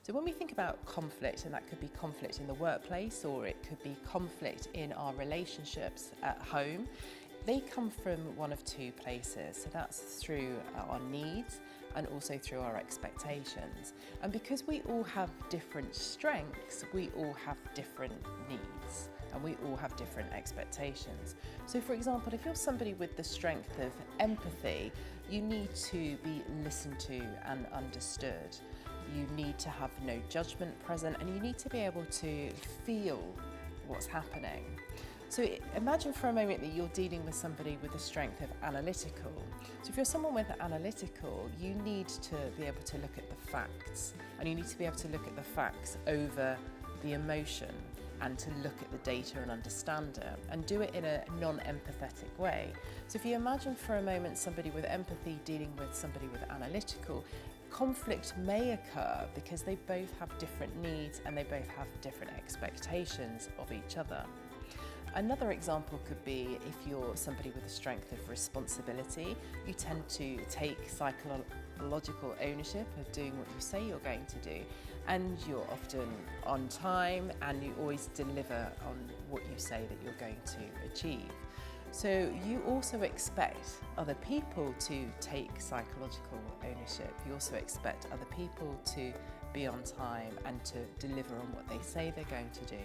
So when we think about conflict, and that could be conflict in the workplace or it could be conflict in our relationships at home, they come from one of two places. So that's through our needs and also through our expectations. And because we all have different strengths, we all have different needs and we all have different expectations. So for example, if you're somebody with the strength of empathy, you need to be listened to and understood. You need to have no judgment present and you need to be able to feel what's happening. So imagine for a moment that you're dealing with somebody with the strength of analytical. So if you're someone with analytical, you need to be able to look at the facts and you need to be able to look at the facts over the emotion and to look at the data and understand it and do it in a non-empathetic way. So if you imagine for a moment somebody with empathy dealing with somebody with analytical, conflict may occur because they both have different needs and they both have different expectations of each other. Another example could be if you're somebody with a strength of responsibility, you tend to take psychological ownership of doing what you say you're going to do, and you're often on time and you always deliver on what you say that you're going to achieve. So you also expect other people to take psychological ownership. You also expect other people to be on time and to deliver on what they say they're going to do.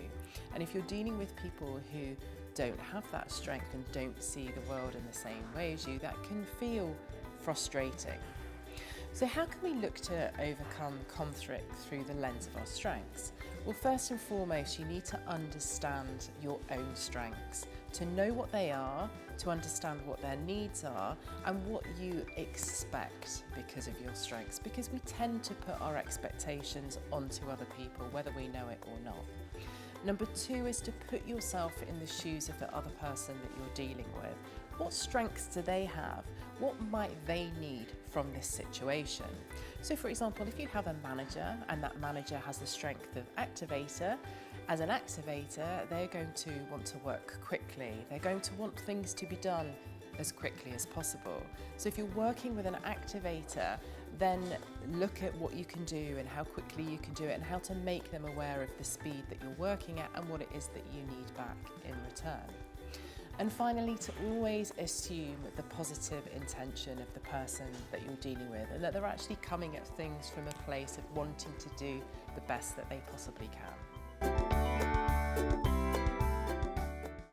And if you're dealing with people who don't have that strength and don't see the world in the same way as you, that can feel frustrating. So how can we look to overcome conflict through the lens of our strengths? Well, first and foremost, you need to understand your own strengths, to know what they are, to understand what their needs are, and what you expect because of your strengths, because we tend to put our expectations onto other people, whether we know it or not. Number two is to put yourself in the shoes of the other person that you're dealing with. What strengths do they have? What might they need from this situation? So for example, if you have a manager and that manager has the strength of activator, as an activator, they're going to want to work quickly. They're going to want things to be done as quickly as possible. So if you're working with an activator, then look at what you can do and how quickly you can do it and how to make them aware of the speed that you're working at and what it is that you need back in return. And finally, to always assume the positive intention of the person that you're dealing with and that they're actually coming at things from a place of wanting to do the best that they possibly can.